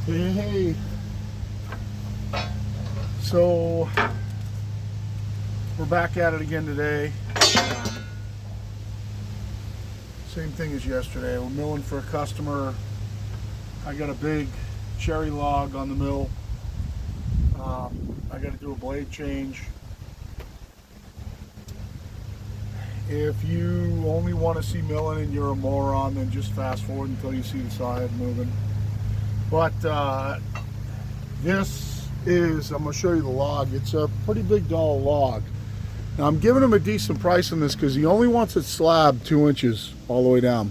Hey, so we're back at it again today. Same thing as yesterday. We're milling for a customer. I got a big cherry log on the mill. I got to do a blade change. If you only want to see milling and you're a moron, then just fast forward until you see the side moving. But this is, I'm going to show you the log. It's a pretty big dull log. Now I'm giving him a decent price on this because he only wants it slabbed 2 inches all the way down.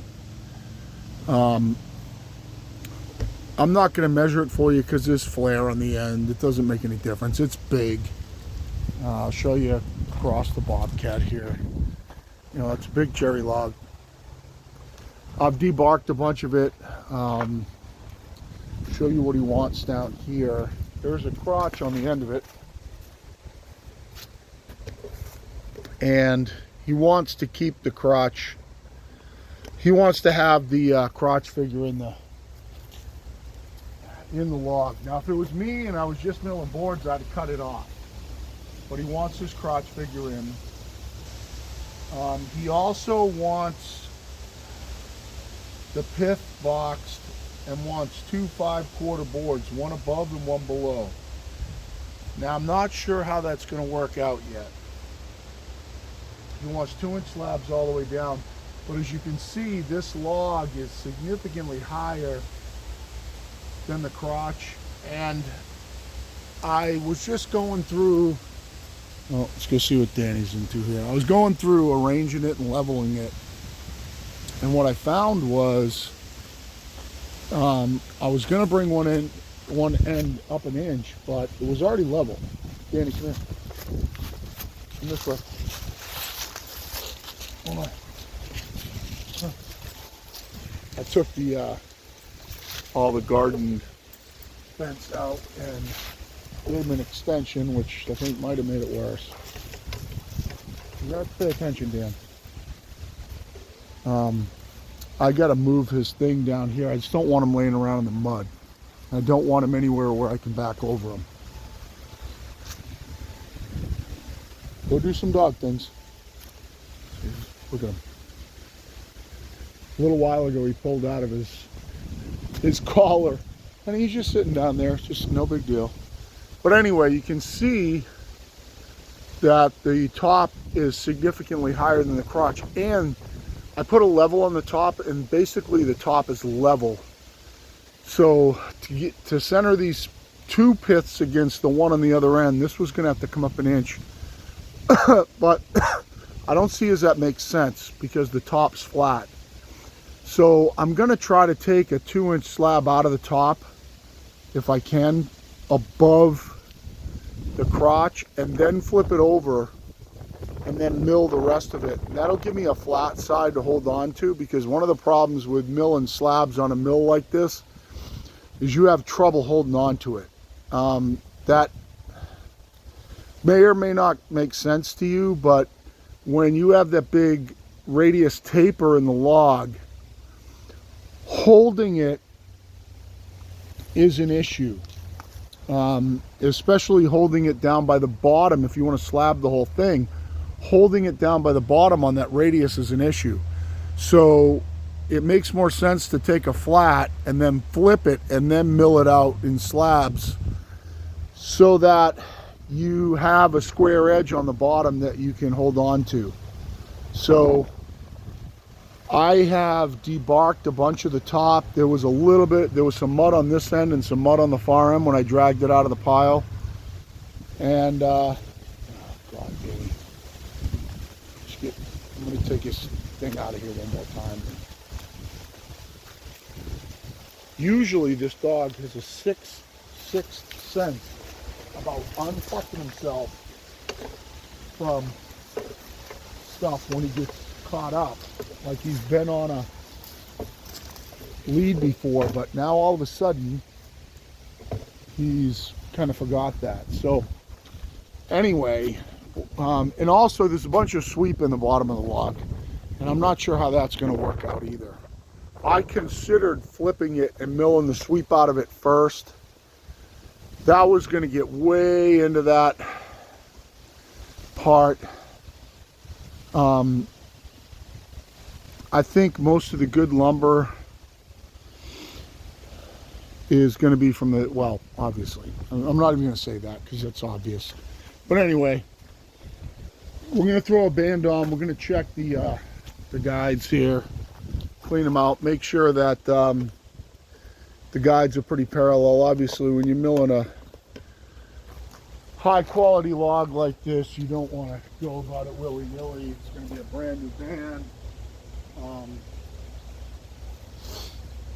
I'm not going to measure it for you because there's flare on the end. It doesn't make any difference. It's big. I'll show you across the bobcat here. You know, it's a big cherry log. I've debarked a bunch of it. Show you what he wants down here. There's a crotch on the end of it, and he wants to keep the crotch. He wants to have the crotch figure in the log. Now if it was me and I was just milling boards, I'd cut it off, but he wants his crotch figure in. He also wants the pith boxed and wants 2 5/4 boards, one above and one below. Now I'm not sure how that's going to work out yet. He wants 2-inch slabs all the way down, but as you can see, this log is significantly higher than the crotch, and I was just going through, well, let's go see what Danny's into here. I was going through arranging it and leveling it, and what I found was I was going to bring one end up an inch, but it was already level. Danny, come here. Come this way. Hold on. I took the all the garden fence out and gave him an extension, which I think might have made it worse. You got to pay attention, Dan. I got to move his thing down here. I just don't want him laying around in the mud. I don't want him anywhere where I can back over him. Go do some dog things. Look at him. A little while ago he pulled out of his collar and he's just sitting down there. It's just no big deal. But anyway, you can see that the top is significantly higher than the crotch, and I put a level on the top, and basically the top is level. So to center these 2 piths against the one on the other end, this was going to have to come up an inch. But I don't see as that makes sense because the top's flat. So I'm going to try to take a 2-inch slab out of the top, if I can, above the crotch, and then flip it over and then mill the rest of it. And that'll give me a flat side to hold on to, because one of the problems with milling slabs on a mill like this is you have trouble holding on to it. That may or may not make sense to you, but when you have that big radius taper in the log, holding it is an issue. Especially holding it down by the bottom. If you want to slab the whole thing, holding it down by the bottom on that radius is an issue. So it makes more sense to take a flat and then flip it and then mill it out in slabs so that you have a square edge on the bottom that you can hold on to. So I have debarked a bunch of the top. There was some mud on this end and some mud on the far end when I dragged it out of the pile. And oh God, baby. I'm going to take this thing out of here one more time. Usually this dog has a sixth sense about unfucking himself from stuff when he gets caught up. Like he's been on a lead before, but now all of a sudden he's kind of forgot that. So anyway, and also there's a bunch of sweep in the bottom of the log, and I'm not sure how that's going to work out either. I considered flipping it and milling the sweep out of it first. That was going to get way into that part. I think most of the good lumber is going to be from the, well, obviously. I'm not even going to say that because it's obvious. But anyway, we're going to throw a band on. We're going to check the guides here, clean them out, make sure that the guides are pretty parallel. Obviously, when you're milling a high quality log like this, you don't want to go about it willy-nilly. It's going to be a brand new band.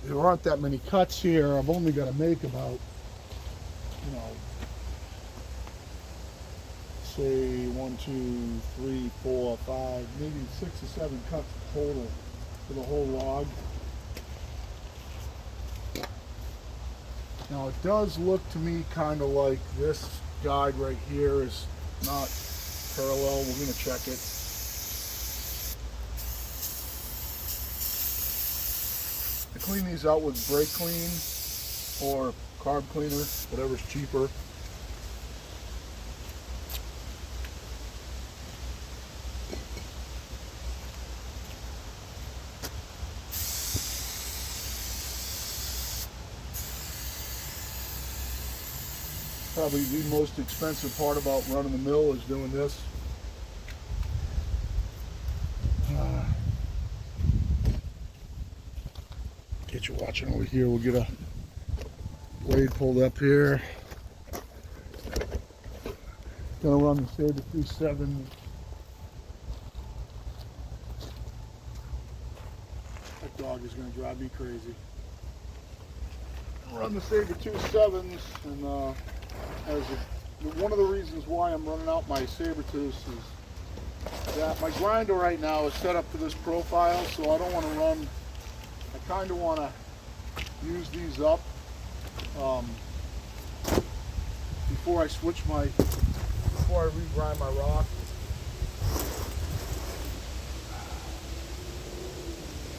There aren't that many cuts here. I've only got to make about, you know, say 1, 2, 3, 4, 5, maybe 6 or 7 cuts total for the whole log. Now it does look to me kind of like this guide right here is not parallel. We're going to check it. I clean these out with brake clean or carb cleaner, whatever's cheaper. Probably the most expensive part about running the mill is doing this. Get you watching over here. We'll get a blade pulled up here. Gonna run the Sabre 2.7. That dog is gonna drive me crazy. Run the Sabre 2.7s, and one of the reasons why I'm running out my Sabre 2s is that my grinder right now is set up to this profile, so I don't want to run. I kind of want to use these up before I regrind my rock.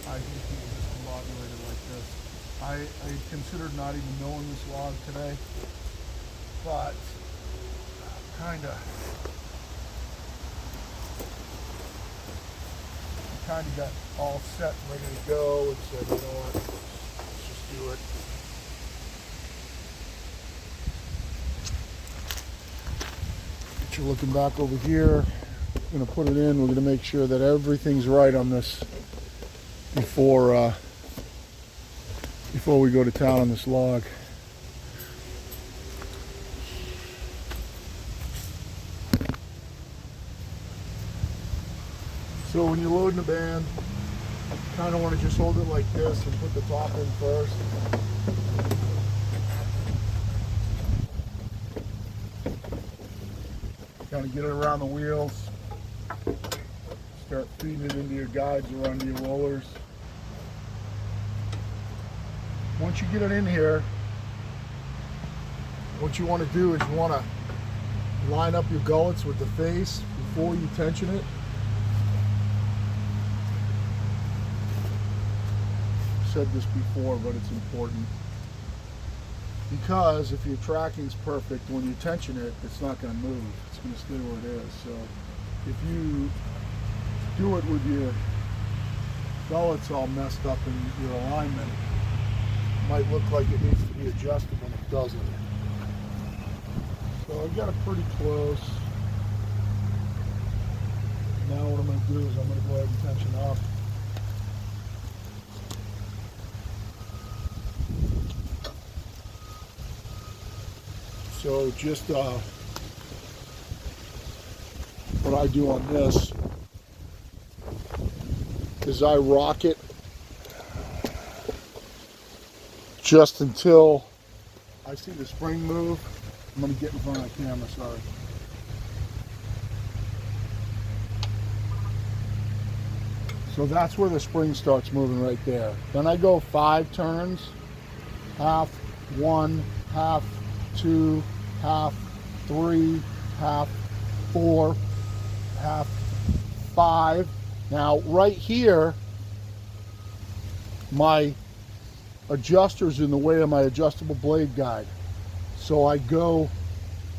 I hate to use this modulated like this. I considered not even milling this log today, but kind of got all set and ready to go, and said, you know what, let's just do it. Get you looking back over here. We're going to put it in. We're going to make sure that everything's right on this before we go to town on this log. So when you're loading the band, you kind of want to just hold it like this and put the top in first. Kind of get it around the wheels. Start feeding it into your guides or onto your rollers. Once you get it in here, what you want to do is you want to line up your gullets with the face before you tension it. Said this before, but it's important, because if your tracking's perfect, when you tension it, it's not going to move. It's going to stay where it is. So if you do it with your gullets all messed up in your alignment, it might look like it needs to be adjusted when it doesn't. So I got it pretty close. Now what I'm going to do is I'm going to go ahead and tension up. So just what I do on this is I rock it just until I see the spring move. I'm going to get in front of the camera, sorry. So that's where the spring starts moving right there. Then I go 5 turns, half, 1, half, 2, half, 3, half, 4, half, 5. Now right here my adjuster's in the way of my adjustable blade guide. So I go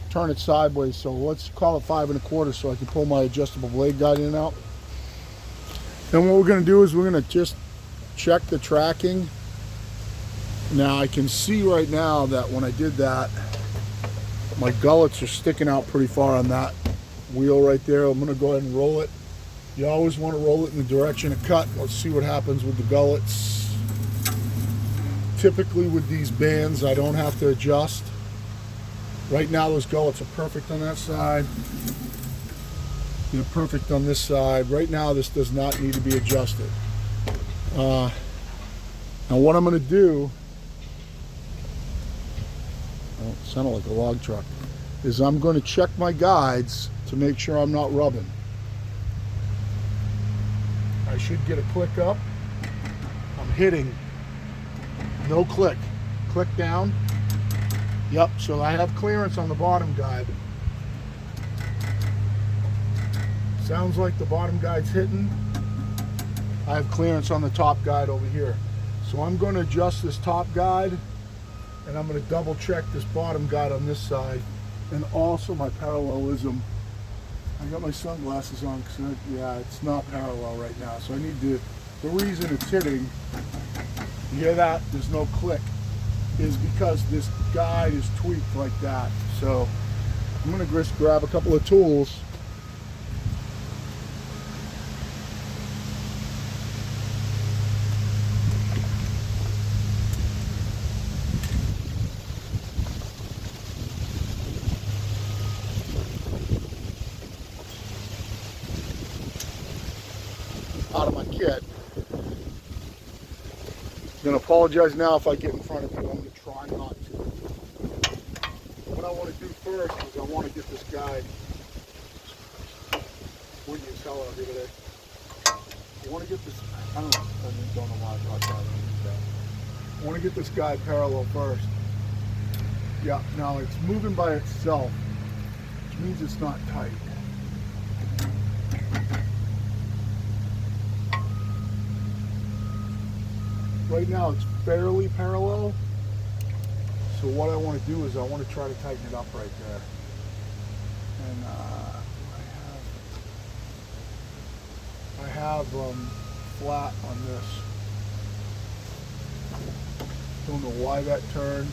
turn it sideways. So let's call it 5 1/4 so I can pull my adjustable blade guide in and out. And what we're going to do is we're going to just check the tracking. Now I can see right now that when I did that, my gullets are sticking out pretty far on that wheel right there. I'm going to go ahead and roll it. You always want to roll it in the direction of cut. Let's see what happens with the gullets. Typically with these bands, I don't have to adjust. Right now those gullets are perfect on that side. They're perfect on this side. Right now this does not need to be adjusted. Now what I'm going to do, oh, it sounded like a log truck, is I'm going to check my guides to make sure I'm not rubbing. I should get a click up. I'm hitting. No click. Click down. Yep, so I have clearance on the bottom guide. Sounds like the bottom guide's hitting. I have clearance on the top guide over here. So I'm going to adjust this top guide, and I'm going to double check this bottom guide on this side, and also my parallelism. I got my sunglasses on because yeah, it's not parallel right now. So I need to, the reason it's hitting, you hear that? There's no click, is because this guide is tweaked like that. So I'm going to just grab a couple of tools. Out of my kit. I'm going to apologize now if I get in front of you. I'm going to try not to. What I want to do first is I want to get this guide. Windy as hell out here today. I want to get this, I don't know why I brought that. I want to get this guide parallel first. Yeah, now it's moving by itself, which means it's not tight. Right now it's fairly parallel, so what I want to do is I want to try to tighten it up right there. And I have flat on this. Don't know why that turned.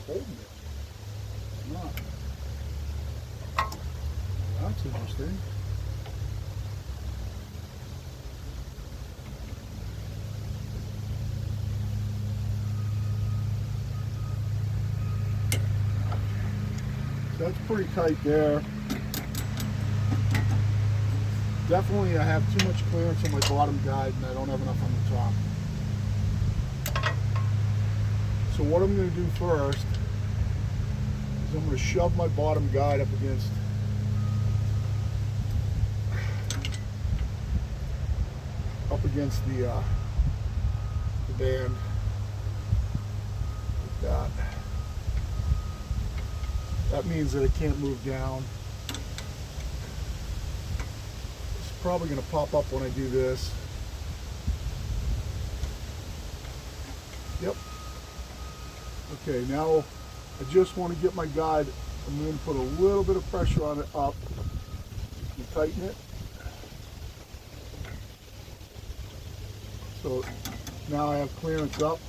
Holding it. Not. Well, that's interesting. So that's pretty tight there. Definitely I have too much clearance on my bottom guide and I don't have enough on the top. So what I'm going to do first is I'm going to shove my bottom guide up against the band like that. That means that it can't move down. It's probably going to pop up when I do this. Yep. Okay, now I just want to get my guide. I'm going to put a little bit of pressure on it up and tighten it. So now I have clearance up.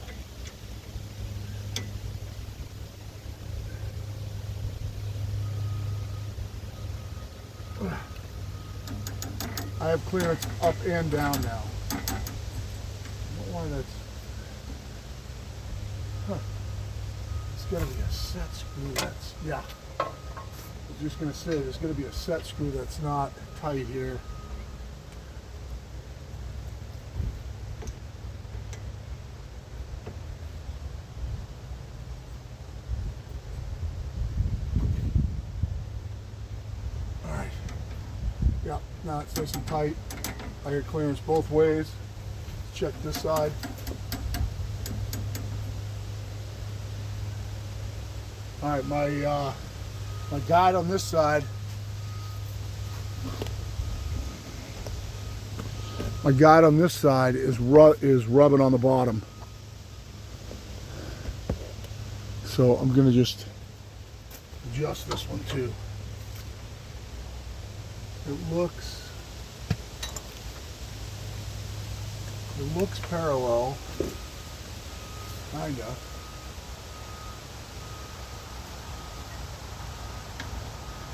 I have clearance up and down now. I don't know why that's... It's got to be a set screw that's... Yeah. I was just going to say, there's going to be a set screw that's not tight here. Now it's nice and tight. I got clearance both ways. Check this side. All right, my guide on this side. My guide on this side is rubbing on the bottom. So I'm gonna just adjust this one too. It looks parallel, kinda.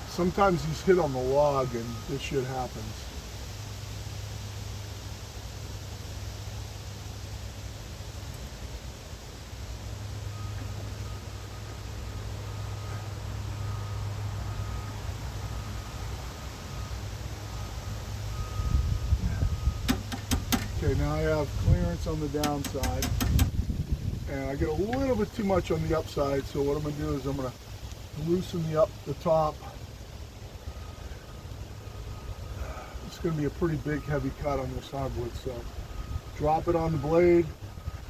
Sometimes these hit on the log and this shit happens. Okay, now I have clearance on the downside, and I get a little bit too much on the upside, so what I'm going to do is I'm going to loosen the top. It's going to be a pretty big heavy cut on this hardwood, so drop it on the blade.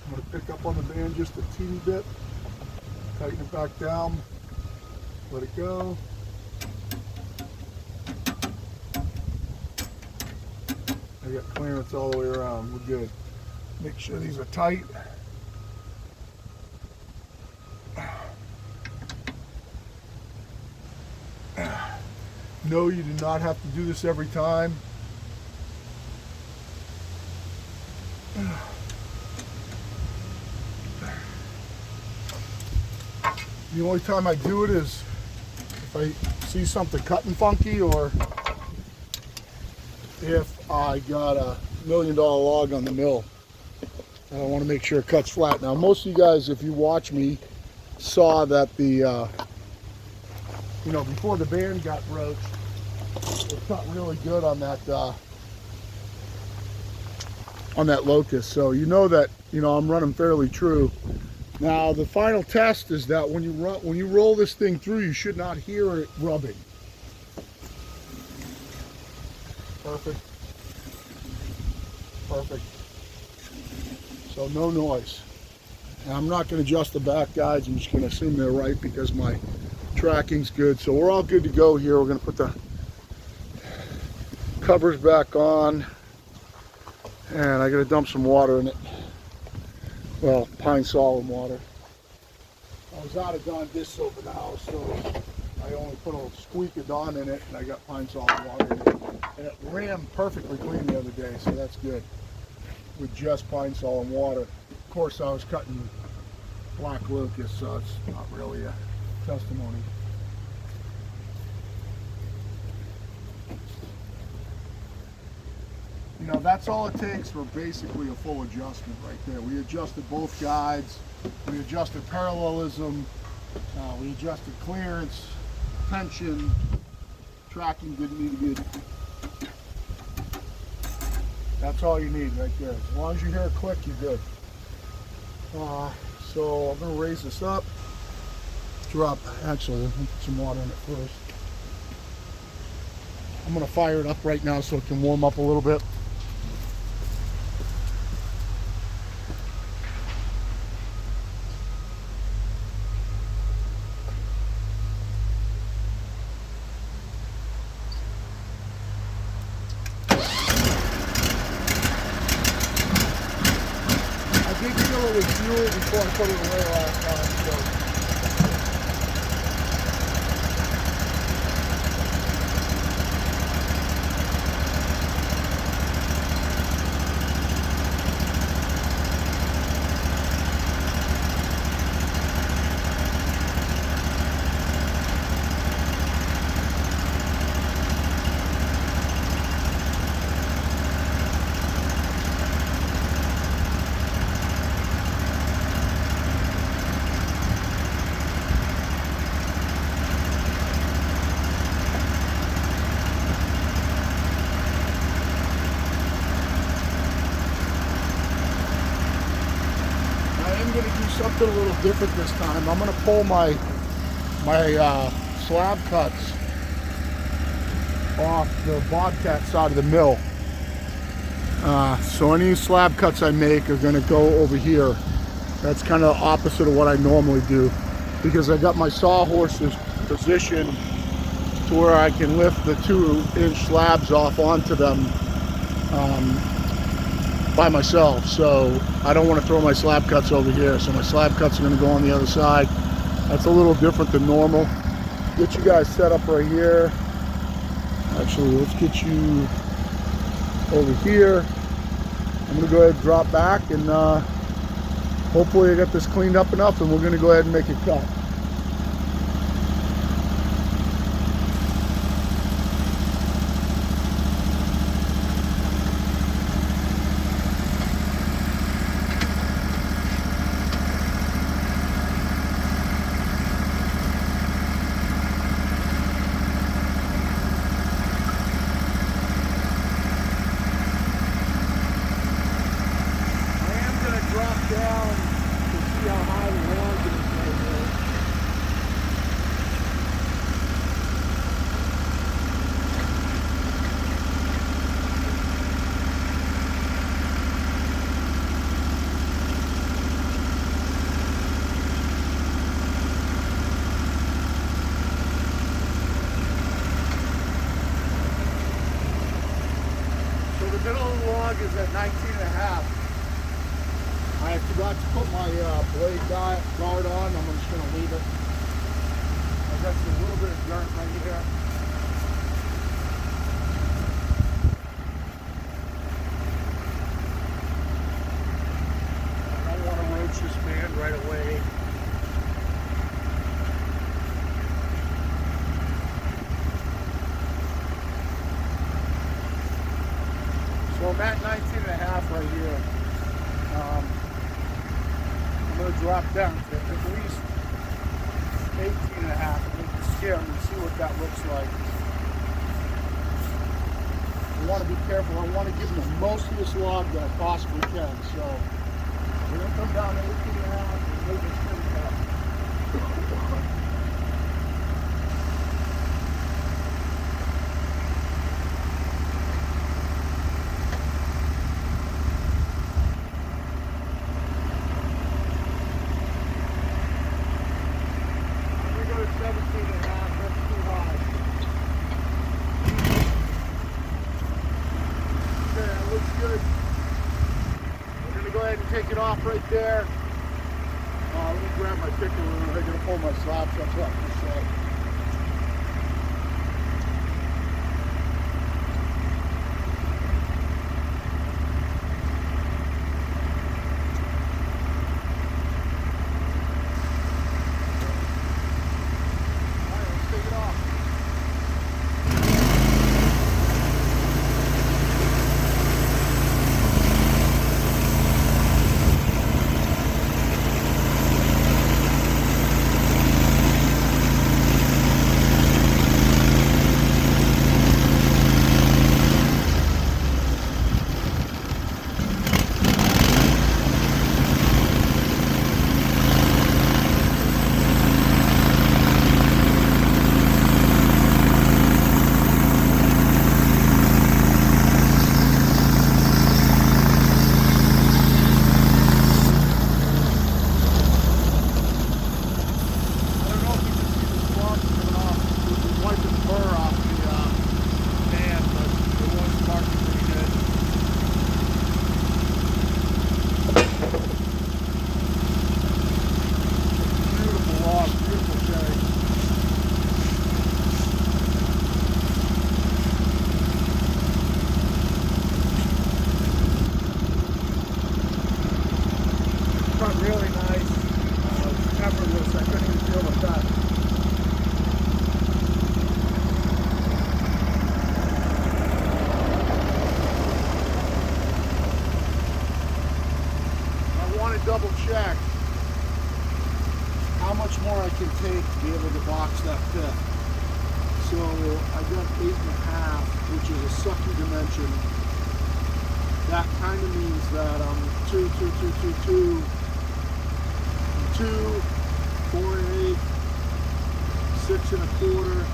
I'm going to pick up on the band just a teeny bit, tighten it back down, let it go. I got clearance all the way around. We're good. Make sure these are tight. No, you do not have to do this every time. The only time I do it is if I see something cutting funky, or if I got $1 million log on the mill and I want to make sure it cuts flat. Now, most of you guys, if you watch me, saw that the before the band got broached, it cut really good on that locust. So you know that I'm running fairly true. Now the final test is that when you roll this thing through, you should not hear it rubbing. Perfect. Perfect. So no noise. And I'm not going to adjust the back guides. I'm just going to assume they're right because my tracking's good. So we're all good to go here. We're going to put the covers back on, and I got to dump some water in it. Well, pine sol and water. I was out of Dawn dish soap in the house, so I only put a squeak of Dawn in it, and I got pine sol and water in it. And it ran perfectly clean the other day, so that's good. With just pine sol and water. Of course, I was cutting black locust, so it's not really a testimony. That's all it takes for basically a full adjustment right there. We adjusted both guides, we adjusted parallelism, we adjusted clearance, tension, tracking didn't need to be. That's all you need right there. As long as you hear a click, you're good. So I'm going to raise this up. Actually, let me put some water in it first. I'm going to fire it up right now so it can warm up a little bit. I did fill it with fuel before I put it away last time. So. Something a little different this time. I'm going to pull my slab cuts off the Bobcat side of the mill. So any slab cuts I make are going to go over here. That's kind of opposite of what I normally do, because I got my sawhorses positioned to where I can lift the 2-inch slabs off onto them by myself. So I don't want to throw my slab cuts over here, so my slab cuts are going to go on the other side. That's a little different than normal. Get you guys set up right here. Actually, let's get you over here. I'm going to go ahead and drop back, and hopefully I got this cleaned up enough, and we're going to go ahead and make a cut. Down to see how high the log is right here. So the middle of the log is at 19.5. I forgot to put my blade guard on. I'm just going to leave it. I've got a little bit of dirt right here. I don't want to roach this man right away. So I'm at 19.5 right here. I'm going to drop down to at least 18.5 and make the scale and see what that looks like. I want to be careful. I want to give them the most of this log that I possibly can. So we're going to come down to 18.5 and make this pretty tough. Take it off right there. Let me grab my picker. I'm going to pull my slab cuts up this side. All right, let's take it off. Really nice, effortless. I couldn't even feel the cut. I want to double check how much more I can take to be able to box that pit. So I got 8.5, which is a sucky dimension. That kind of means that I'm 2, 4 1/8, 6 1/4,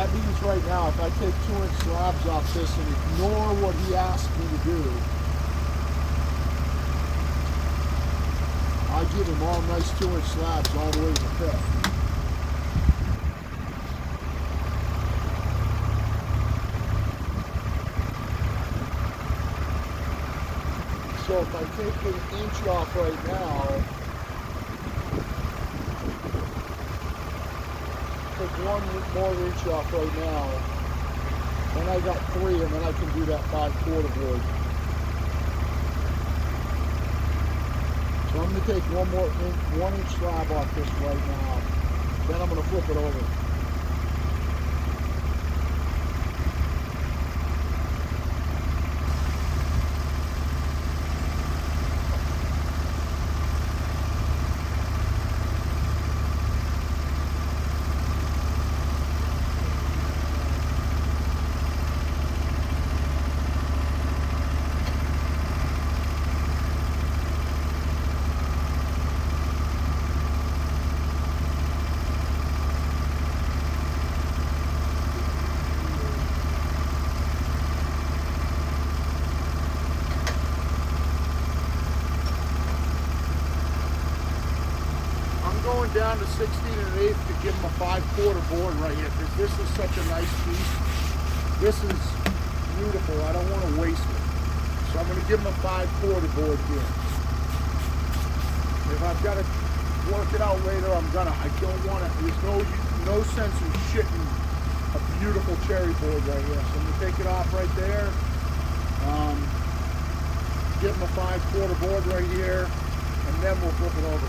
That means right now, if I take 2-inch slabs off this and ignore what he asked me to do, I give him all nice 2-inch slabs all the way to the pit. So if I take an inch off right now, take 1 more inch off right now, then I got 3, and then I can do that 5/4 board. So I'm going to take 1 inch slab off this right now. Then I'm going to flip it over. Going down to 16 1/8 to give him a 5/4 board right here, because this is such a nice piece. This is beautiful. I don't want to waste it. So I'm going to give him a 5/4 board here. If I've got to work it out later, I'm gonna. I don't want to. There's no sense in shitting a beautiful cherry board right here. So I'm going to take it off right there. Give him a 5/4 board right here, and then we'll flip it over.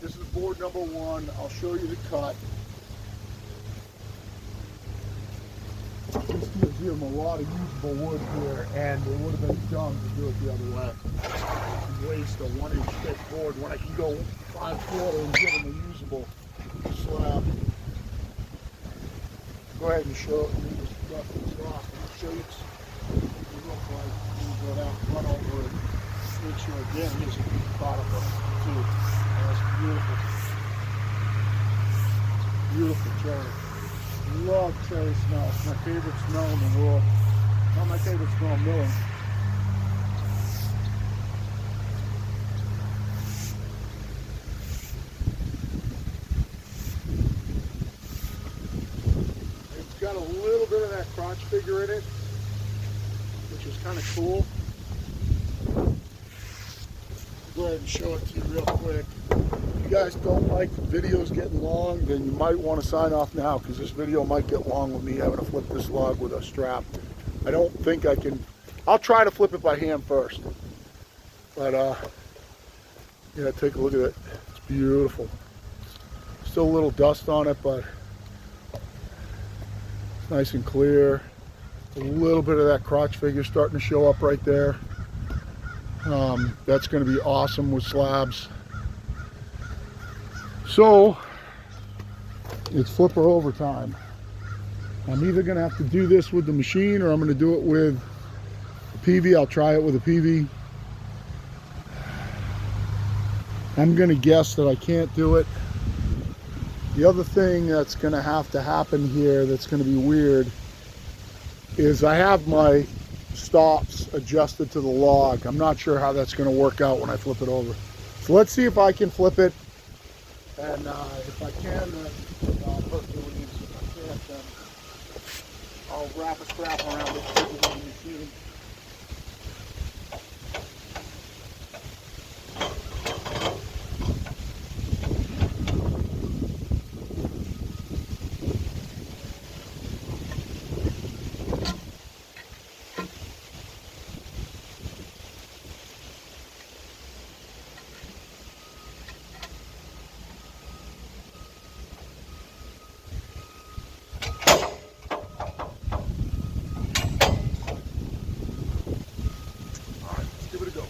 This is board number 1. I'll show you the cut. This gives him a lot of usable wood here, and it would have been dumb to do it the other way. And waste a 1-inch thick board when I can go 5/4 and give him a usable slab. Go ahead and show it. Let me just dust this off and show you what it looks like. Go down, run over it. Make sure again he isn't caught up too. That's beautiful. Beautiful cherry. Love cherry smell. It's my favorite smell in the world. Not my favorite smell in milling. It's got a little bit of that crotch figure in it, which is kind of cool. Go ahead and show it to you real quick. If you guys don't like videos getting long, then you might want to sign off now, because this video might get long with me having to flip this log with a strap. I don't think I can. I'll try to flip it by hand first. But yeah, take a look at it. It's beautiful. Still a little dust on it, but it's nice and clear. A little bit of that crotch figure starting to show up right there. That's going to be awesome with slabs. So it's flipper over time. I'm either going to have to do this with the machine, or I'm going to do it with a PV. I'll try it with a PV. I'm going to guess that I can't do it. The other thing that's going to have to happen here that's going to be weird is I have my stops adjusted to the log. I'm not sure how that's going to work out when I flip it over. So let's see if I can flip it And if I can, then I'll Hercules. If I can't, then I'll wrap a strap around it, put it on the machine. Give it a go.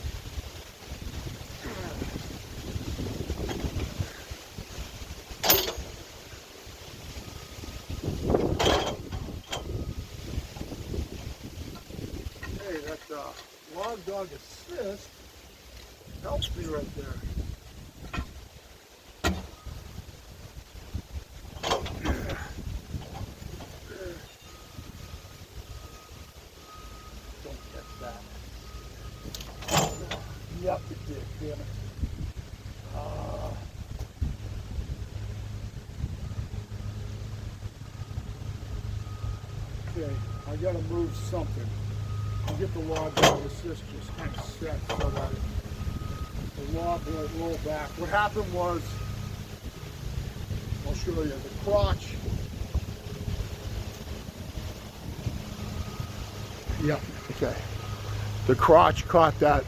Hey, that log dog assist helps me right there. Don't catch that. Yep, it did, damn it. Okay, I gotta move something. I'll get the log dog assist just kind of set so that the log won't roll back. What happened was, I'll show you, the crotch. Yep, okay. The crotch caught that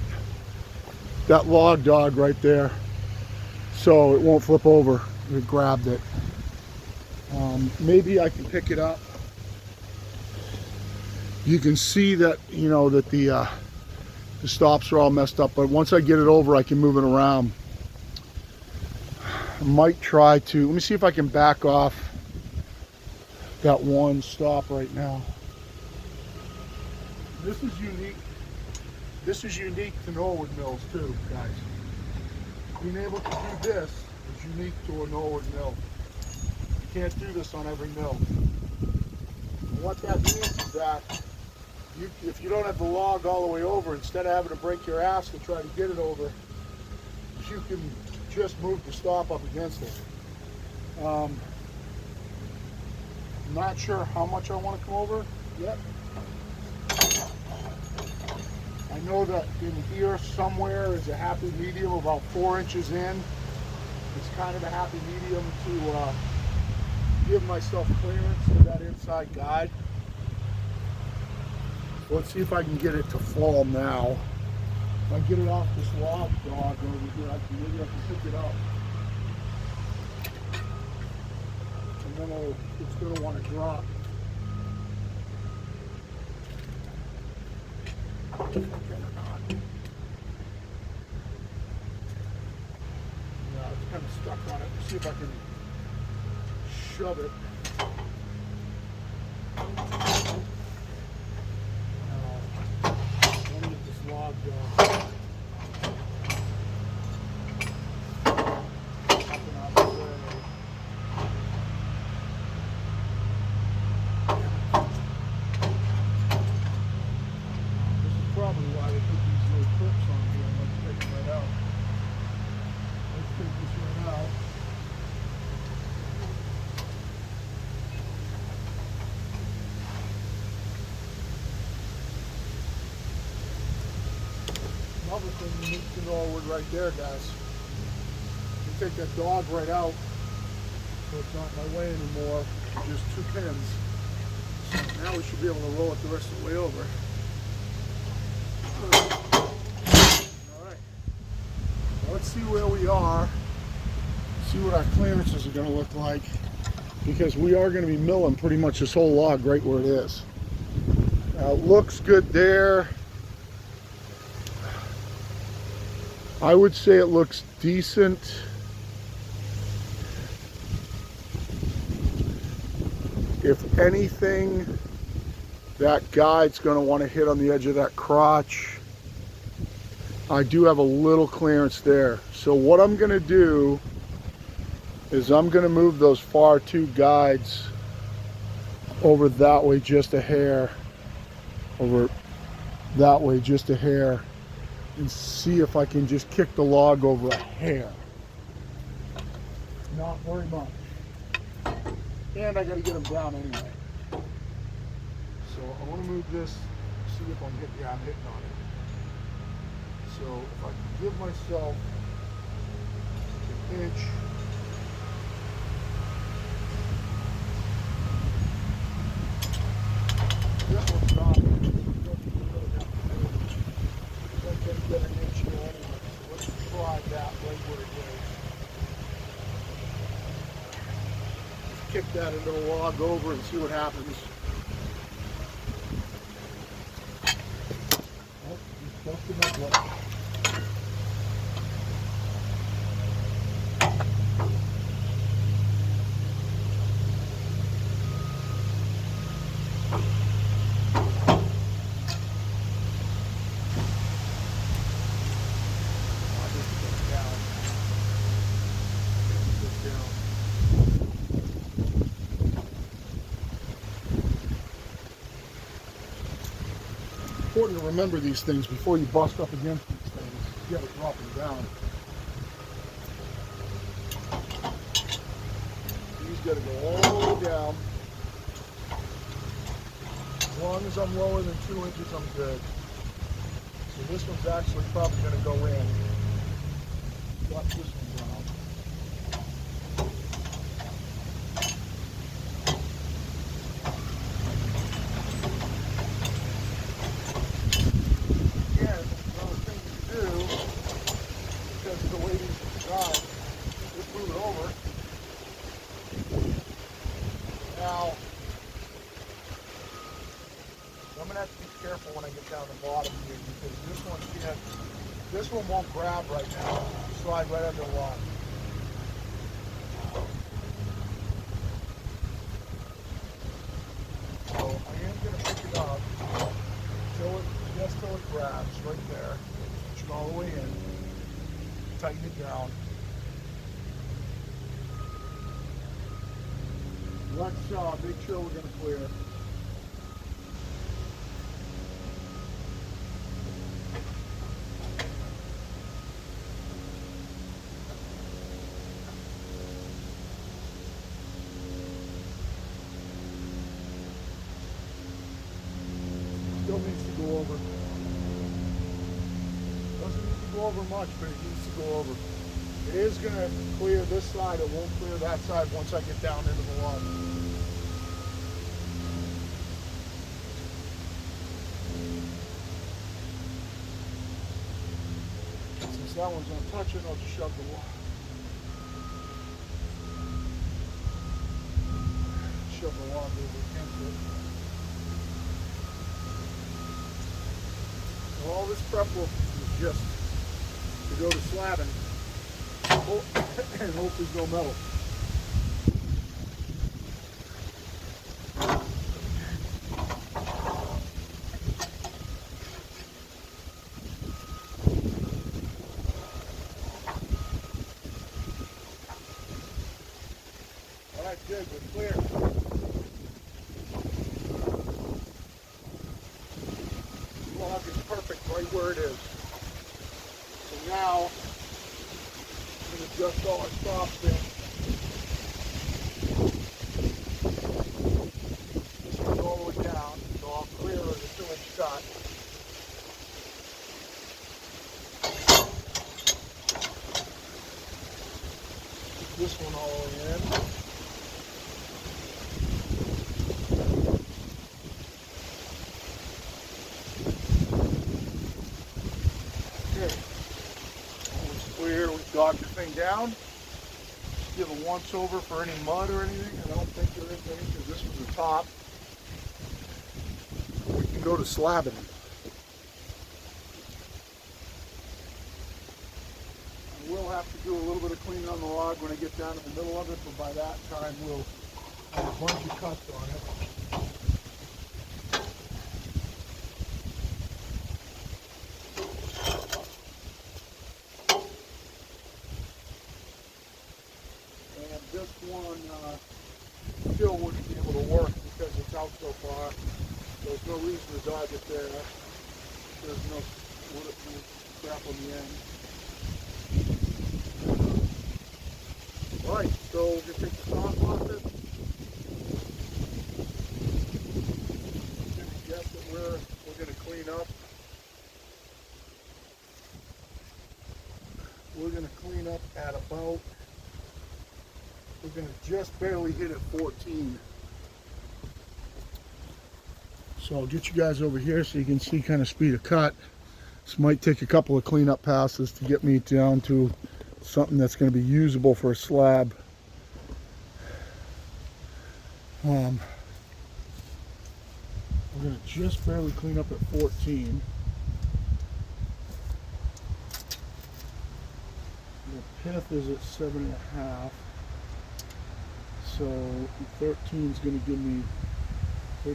log dog right there, so it won't flip over. It grabbed it. Maybe I can pick it up. You can see that, you know, that the stops are all messed up, but once I get it over, I can move it around. I might try to, let me see if I can back off that one stop right now. This is unique. This is unique to Norwood mills too, guys. Being able to do this is unique to a Norwood mill. You can't do this on every mill. And what that means is that if you don't have the log all the way over, instead of having to break your ass to try to get it over, you can just move the stop up against it. I'm not sure how much I want to come over yet. I know that in here somewhere is a happy medium about 4 inches in. It's kind of a happy medium to give myself clearance to that inside guide. Let's see if I can get it to fall now. If I get it off this log dog over here, maybe I can pick it up. And then it's going to want to drop. Yeah, it's kind of stuck on it. Let's see if I can shove it. Let me get this log going. Something out of the way. This is probably why they put these little clips on here. Let's take it right out. Let's take this right out. Another thing you need to know right there, guys. You take that dog right out, so it's not in my way anymore. Just 2 pins. So now we should be able to roll it the rest of the way over. Alright. Let's see where we are. See what our clearances are going to look like. Because we are going to be milling pretty much this whole log right where it is. Now it looks good there. I would say it looks decent. If anything, that guide's going to want to hit on the edge of that crotch. I do have a little clearance there. So what I'm going to do is I'm going to move those far 2 guides over that way just a hair. Over that way just a hair. And see if I can just kick the log over a hair. Not very much. And I got to get them down anyway. So I want to move this, see if I'm hitting, yeah, I'm hitting on it. So if I can give myself an inch, that one's not. I'm going to get an inch here anyway. So let's try that right where it is. Just kick that into the log over and see what happens. Oh, he's busting that one. Important to remember these things before you bust up against these things. You gotta drop them down. These gotta go all the way down. As long as I'm lower than 2 inches, I'm good. So this one's actually probably gonna go in. Got this one down. Now, I'm going to have to be careful when I get down the bottom here because this one won't grab right now. Slide right under the log. So I am going to pick it up just till it grabs right there. Push it all the way in. Tighten it down. Let's make sure we're going to clear. Still needs to go over. Doesn't need to go over much, but it needs to go over. It is going to clear this side. It won't clear that side once I get down into the log. Since that one's not touching, I'll just shove the log. Shove the log over against it. So all this prep work is just to go to slabbing. And hope there's no metal. All right, good, we're clear. The log is perfect right where it is. So now, adjust all our stops in. This one's all the way down, so I'll clear the 2-inch cut. Put this one all the way in. Okay. Clear, we've dogged the thing down. Just give a once over for any mud or anything. I don't think there is any because this was the top. We can go to slabbing. I will have to do a little bit of cleaning on the log when I get down in the middle of it, but by that time we'll have a bunch of cuts on it. This one still wouldn't be able to work because it's out so far. There's no reason to dog it there. There's no crap on the end. Alright, so we're going to take the top off it. I'm going to guess that we're going to clean up. We're going to clean up at about, we're going to just barely hit at 14. So I'll get you guys over here so you can see kind of speed of cut. This might take a couple of cleanup passes to get me down to something that's going to be usable for a slab. We're going to just barely clean up at 14. The pith is at 7.5. So 13 is going to give me